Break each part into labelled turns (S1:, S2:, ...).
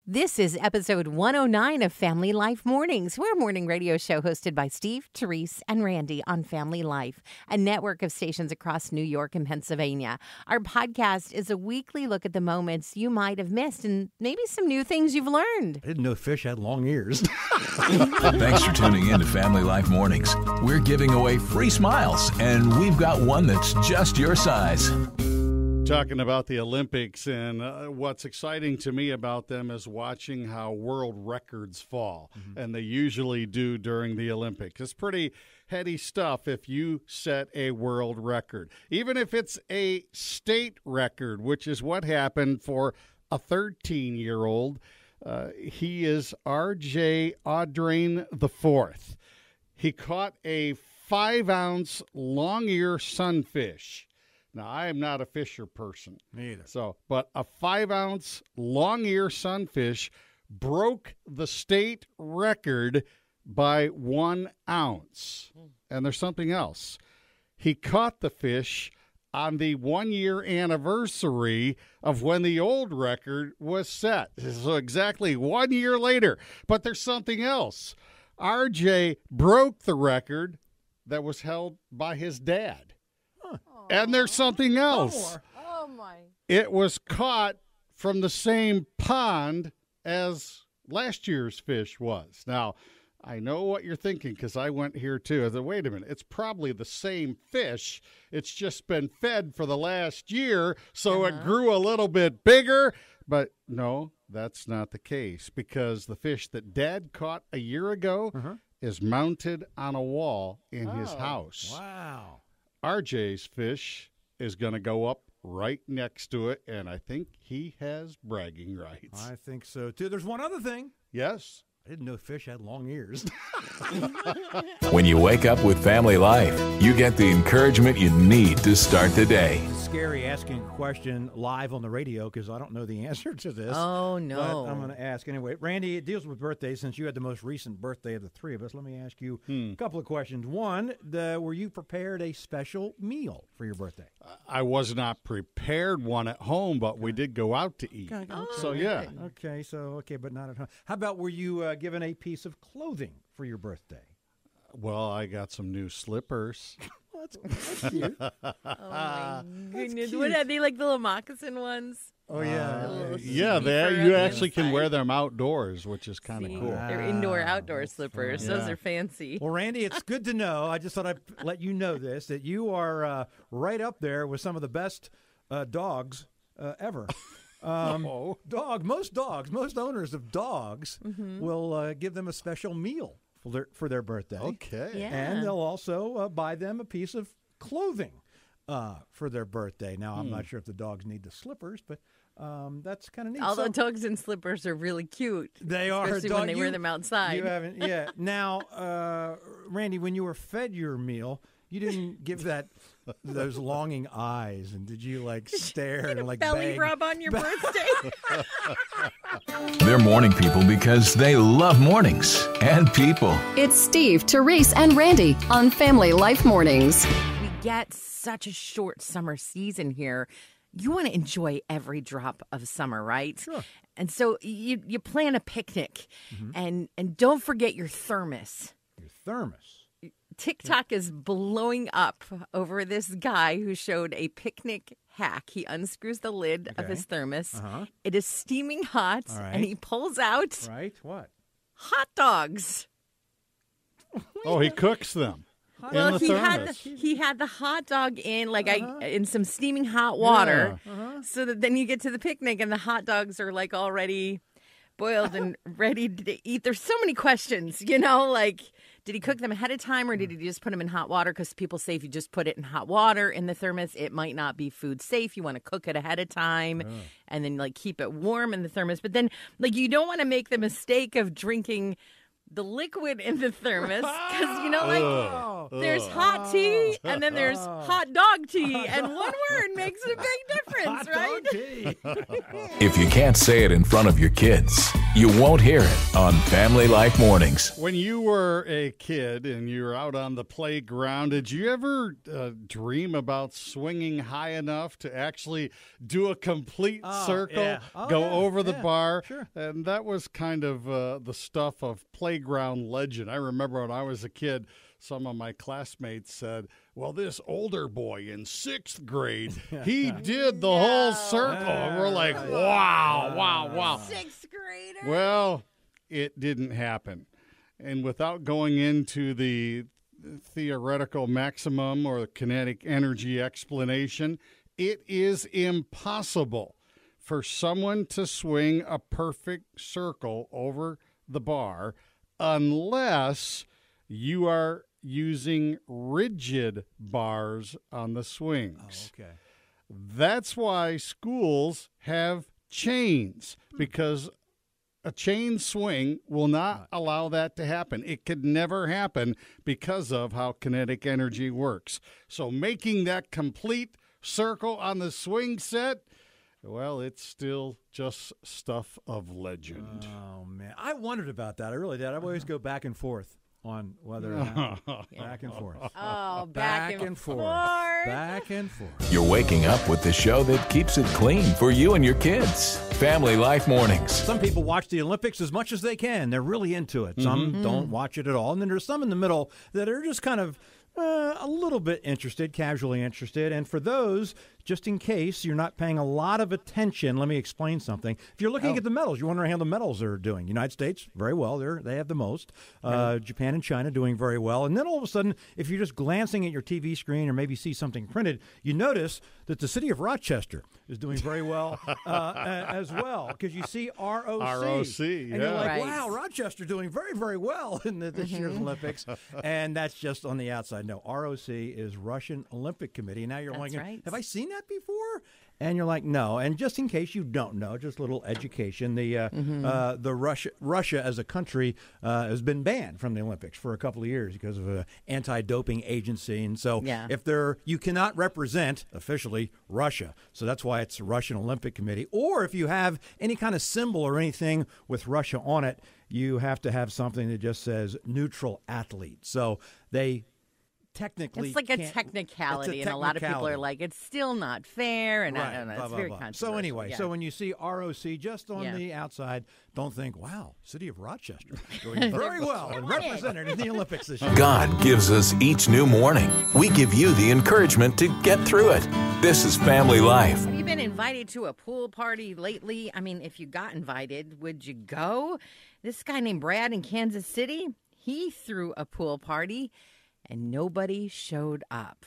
S1: This is episode 109 of Family Life Mornings. We're a morning radio show hosted by Steve, Terese, and Randy on Family Life, a network of stations across New York and Pennsylvania. Our podcast is a weekly look at the moments you might have missed and maybe some new things you've learned.
S2: I didn't know fish had long ears.
S3: Thanks for tuning in to Family Life Mornings. We're giving away free smiles, and we've got one that's just your size.
S4: Talking about the Olympics, and what's exciting to me about them is watching how world records fall, and they usually do during the Olympics. It's pretty heady stuff if you set a world record, even if it's a state record, which is what happened for a 13-year-old. He is R.J. Audrain IV. He caught a 5-ounce long-ear sunfish. Now, I am not a fisher person.
S2: Me either.
S4: But a 5-ounce long-ear sunfish broke the state record by 1 ounce. And there's something else. He caught the fish on the 1-year anniversary of when the old record was set. So exactly 1 year later. But there's something else. RJ broke the record that was held by his dad. And there's something else.
S1: Oh, my.
S4: It was caught from the same pond as last year's fish was. Now, I know what you're thinking because I went here too. I said, wait a minute, it's probably the same fish. It's just been fed for the last year, so it grew a little bit bigger. But no, that's not the case because the fish that Dad caught a year ago is mounted on a wall in his house.
S2: Wow.
S4: RJ's fish is going to go up right next to it, and I think he has bragging rights.
S2: I think so, too. There's one other thing.
S4: Yes.
S2: I didn't know fish had long ears.
S3: When you wake up with Family Life, you get the encouragement you need to start the day.
S2: It's scary asking a question live on the radio because I don't know the answer to this.
S1: Oh, no.
S2: But I'm going to ask anyway. Randy, it deals with birthdays. Since you had the most recent birthday of the three of us, let me ask you a couple of questions. One, were you prepared a special meal for your birthday?
S4: I was not prepared one at home, but we did go out to eat. So, yeah.
S2: Okay, but not at home. How about were you given a piece of clothing for your birthday?
S4: Well, I got some new slippers.
S2: That's cute.
S1: Oh, my goodness. What are they, like the little moccasin ones?
S2: Oh, yeah.
S4: Yeah, you actually can wear them outdoors, which is kind of cool.
S1: They're indoor-outdoor slippers. Those are fancy.
S2: Well, Randy, it's good to know. I just thought I'd let you know this, that you are right up there with some of the best dogs ever. Most owners of dogs will give them a special meal for their birthday.
S4: Okay.
S1: Yeah.
S2: And they'll also buy them a piece of clothing for their birthday. Now, I'm not sure if the dogs need the slippers, but that's kind of neat.
S1: Although dogs in slippers are really cute.
S2: They are.
S1: Especially when they wear them outside.
S2: You haven't, yeah. Now, Randy, when you were fed your meal, you didn't give those longing eyes, and did you stare and
S1: belly
S2: beg?
S1: rub on your birthday?
S3: They're morning people because they love mornings and people.
S5: It's Steve, Terese, and Randy on Family Life Mornings.
S1: We get such a short summer season here. You want to enjoy every drop of summer, right?
S2: Sure.
S1: And so you plan a picnic, and don't forget your thermos.
S2: Your thermos.
S1: TikTok is blowing up over this guy who showed a picnic hack. He unscrews the lid of his thermos. It is steaming hot, and he pulls out
S2: What?
S1: hot dogs.
S4: Oh, he cooks them.
S1: Well,
S4: in the thermos.
S1: he had the hot dog in in some steaming hot water, so that then you get to the picnic and the hot dogs are already boiled and ready to eat. There's so many questions, did he cook them ahead of time or did he just put them in hot water? Because people say if you just put it in hot water in the thermos, it might not be food safe. You want to cook it ahead of time and then keep it warm in the thermos. But then you don't want to make the mistake of drinking the liquid in the thermos because there's hot tea and then there's hot dog tea and one word makes a big difference,
S2: Hot
S1: right?
S2: dog tea.
S3: If you can't say it in front of your kids, You won't hear it on Family Life Mornings.
S4: When you were a kid and you were out on the playground, did you ever dream about swinging high enough to actually do a complete circle, over the bar?
S2: Sure.
S4: And that was kind of the stuff of playground legend. I remember when I was a kid, some of my classmates said, well, this older boy in 6th grade, he did the whole circle. And we're like, wow.
S1: 6th grader.
S4: Well, it didn't happen. And without going into the theoretical maximum or kinetic energy explanation, it is impossible for someone to swing a perfect circle over the bar unless you are using rigid bars on the swings.
S2: Oh, okay.
S4: That's why schools have chains, because a chain swing will not allow that to happen. It could never happen because of how kinetic energy works. So making that complete circle on the swing set, well, it's still just stuff of legend.
S2: Oh, man. I wondered about that. I really did. I always go back and forth on whether or not. Back and forth.
S1: Oh, back and forth.
S2: Back and forth.
S3: You're waking up with the show that keeps it clean for you and your kids. Family Life Mornings.
S2: Some people watch the Olympics as much as they can. They're really into it. Some don't watch it at all. And then there's some in the middle that are just kind of a little bit interested, casually interested. And for those, just in case you're not paying a lot of attention, let me explain something. If you're looking at the medals, you're wondering how the medals are doing. United States, very well. They have the most. Japan and China doing very well. And then all of a sudden, if you're just glancing at your TV screen or maybe see something printed, you notice that the city of Rochester is doing very well as well, because you see ROC.
S4: ROC,
S2: and you're like, wow, Rochester doing very, very well in this year's Olympics. And that's just on the outside. No, ROC is Russian Olympic Committee. Now you're wondering, have I seen that before? And you're like, no. And just in case you don't know, just a little education, the Russia as a country has been banned from the Olympics for a couple of years because of an anti-doping agency. And so you cannot represent officially Russia. So that's why it's the Russian Olympic Committee. Or if you have any kind of symbol or anything with Russia on it, you have to have something that just says neutral athlete. So they technically
S1: it's like a technicality, and a lot of people are like, it's still not fair, and I don't know, it's very controversial.
S2: So anyway, so when you see ROC just on the outside, don't think, wow, city of Rochester doing very well and represented in the Olympics this year.
S3: God gives us each new morning. We give you the encouragement to get through it. This is Family Life.
S1: Have you been invited to a pool party lately? I mean, if you got invited, would you go? This guy named Brad in Kansas City, he threw a pool party, and nobody showed up.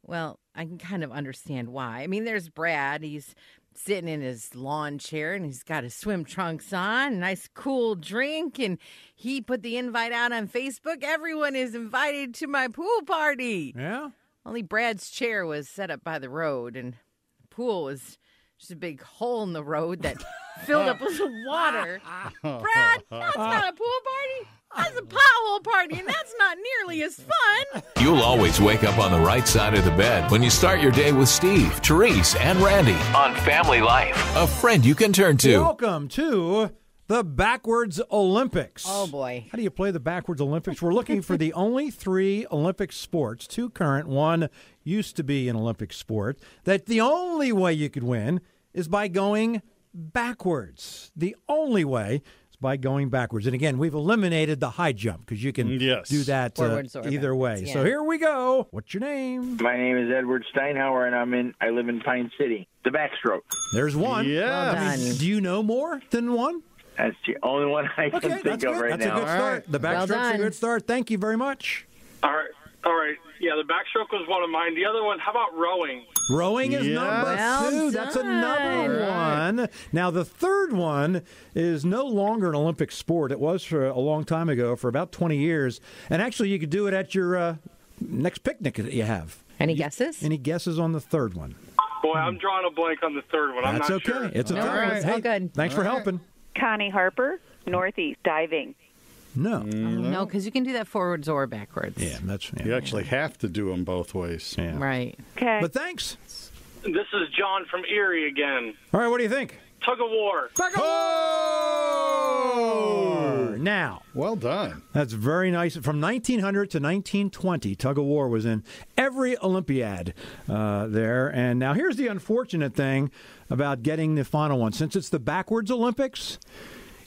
S1: Well, I can kind of understand why. I mean, there's Brad. He's sitting in his lawn chair, and he's got his swim trunks on, a nice cool drink, and he put the invite out on Facebook. Everyone is invited to my pool party.
S2: Yeah?
S1: Only Brad's chair was set up by the road, and the pool was just a big hole in the road that filled up with water. Brad, that's not a pool party. That's a pothole party, and that's not nearly as fun.
S3: You'll always wake up on the right side of the bed when you start your day with Steve, Terese, and Randy on Family Life. A friend you can turn to.
S2: Welcome to the Backwards Olympics.
S1: Oh, boy.
S2: How do you play the Backwards Olympics? We're looking for the only 3 Olympic sports, 2 current, 1 used to be an Olympic sport, that the only way you could win is by going backwards. The only way is by going backwards. And again, we've eliminated the high jump because you can do that either way.
S1: Yeah.
S2: So here we go. What's your name?
S6: My name is Edward Steinhauer, and I live in Pine City. The backstroke.
S2: There's one.
S4: Yeah.
S1: Well done.
S2: Do you know more than one?
S6: That's the only one I can think
S2: that's
S6: of
S2: good.
S6: right
S2: That's
S6: now.
S2: a good start. The backstroke's a good start. Thank you very much.
S7: All right. Yeah, the backstroke was one of mine. The other one, how about rowing?
S2: Rowing is number
S1: Well
S2: 2. That's
S1: done.
S2: another one. Now, the third one is no longer an Olympic sport. It was for a long time ago, for about 20 years. And actually, you could do it at your next picnic that you have.
S1: Any guesses?
S2: Any guesses on the third one?
S7: Boy, I'm drawing a blank on the third one. I'm
S2: That's
S7: not
S2: okay.
S7: sure.
S2: It's a
S1: No
S2: tough one.
S1: worries. All good.
S2: Thanks for helping.
S8: Connie Harper, Northeast Diving.
S2: No.
S1: No, because you can do that forwards or backwards.
S2: Yeah, that's
S4: You actually have to do them both ways.
S2: yeah.
S1: Right.
S8: Okay.
S2: But thanks.
S7: This is John from Erie again.
S2: All right, what do you think?
S7: Tug of war.
S2: Back Now.
S4: Well done.
S2: That's very nice. From 1900 to 1920, tug of war was in every Olympiad there. And now here's the unfortunate thing about getting the final one. Since it's the backwards Olympics,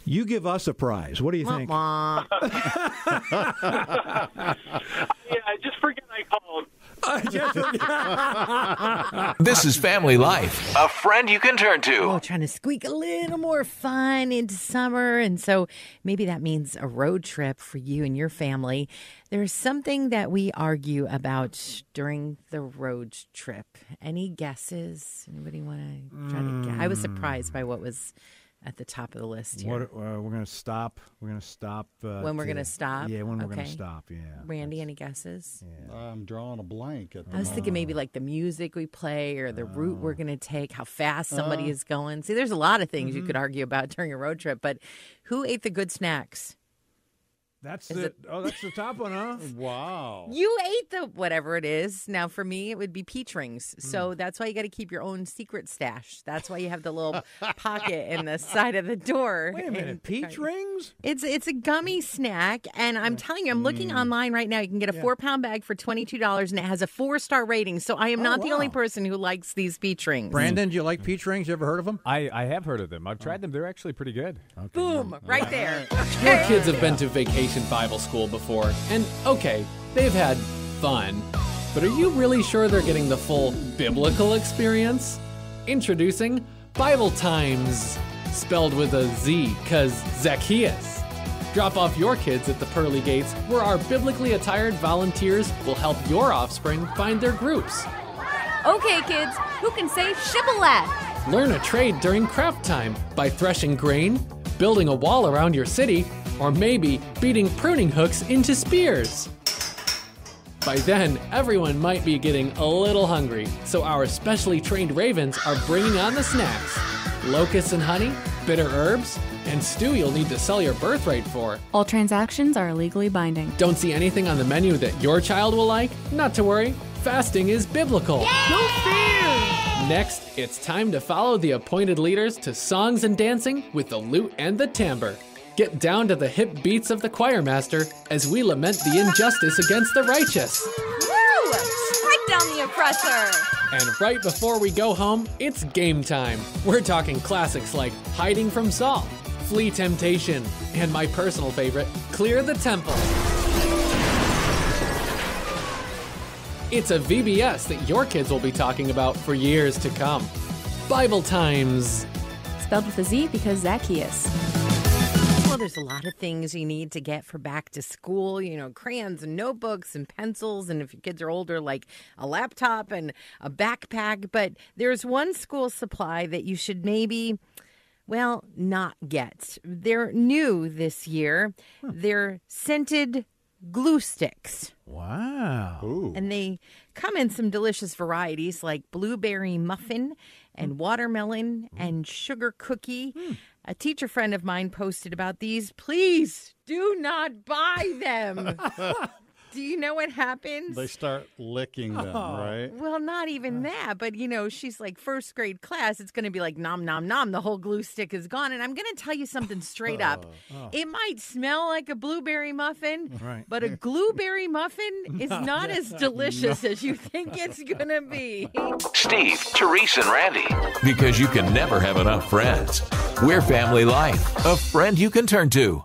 S2: you give us a prize. What do you think?
S7: Yeah, just forget I called.
S3: This is Family Life, a friend you can turn to.
S1: Oh, trying to squeak a little more fun into summer. And so maybe that means a road trip for you and your family. There's something that we argue about during the road trip. Any guesses? Anybody want to try to guess? I was surprised by what was at the top of the list here.
S2: We're going to stop. We're going to stop.
S1: When we're going to stop?
S2: Yeah, when we're going to stop, yeah.
S1: Randy, any guesses?
S2: Yeah.
S4: I'm drawing a blank at the
S1: I was thinking maybe like the music we play or the route we're going to take, how fast somebody is going. See, there's a lot of things you could argue about during a road trip, but who ate the good snacks?
S2: That's the top one, huh?
S4: Wow.
S1: You ate the whatever it is. Now, for me, it would be peach rings. So that's why you got to keep your own secret stash. That's why you have the little pocket in the side of the door.
S2: Wait a minute, peach rings?
S1: It's a gummy snack, and I'm telling you, I'm looking online right now. You can get a 4-pound bag for $22, and it has a 4-star rating. So I am not the only person who likes these peach rings.
S2: Brandon, do you like peach rings? You ever heard of them?
S9: I have heard of them. I've tried them. They're actually pretty good.
S2: Okay.
S1: Boom, right there.
S10: Your kids have been to vacation Bible school before, and okay, they've had fun, but are you really sure they're getting the full biblical experience? Introducing Bible Times, spelled with a Z, 'cause Zacchaeus. Drop off your kids at the pearly gates, where our biblically attired volunteers will help your offspring find their groups.
S11: Okay, kids, who can say shibboleth?
S10: Learn a trade during craft time by threshing grain, building a wall around your city, or maybe beating pruning hooks into spears. By then, everyone might be getting a little hungry, so our specially trained ravens are bringing on the snacks. Locusts and honey, bitter herbs, and stew you'll need to sell your birthright for.
S11: All transactions are legally binding.
S10: Don't see anything on the menu that your child will like? Not to worry, fasting is biblical.
S11: No fear!
S10: Next, it's time to follow the appointed leaders to songs and dancing with the lute and the timbre. Get down to the hip beats of the choir master as we lament the injustice against the righteous.
S11: Woo! Strike down the oppressor!
S10: And right before we go home, it's game time. We're talking classics like Hiding from Saul, Flee Temptation, and my personal favorite, Clear the Temple. It's a VBS that your kids will be talking about for years to come. Bible Times.
S11: Spelled with a Z because Zacchaeus.
S1: Well, there's a lot of things you need to get for back to school, crayons and notebooks and pencils. And if your kids are older, like a laptop and a backpack. But there's one school supply that you should maybe, not get. They're new this year. They're scented glue sticks.
S2: Wow.
S4: Ooh.
S1: And they come in some delicious varieties like blueberry muffin and watermelon and sugar cookie. A teacher friend of mine posted about these. Please do not buy them. Do you know what happens?
S4: They start licking them, right?
S1: Well, not even that. But, she's like first grade class. It's going to be like nom, nom, nom. The whole glue stick is gone. And I'm going to tell you something straight up. It might smell like a blueberry muffin, but a blueberry muffin is not as delicious as you think it's going to be.
S3: Steve, Terese, and Randy. Because you can never have enough friends. We're Family Life, a friend you can turn to.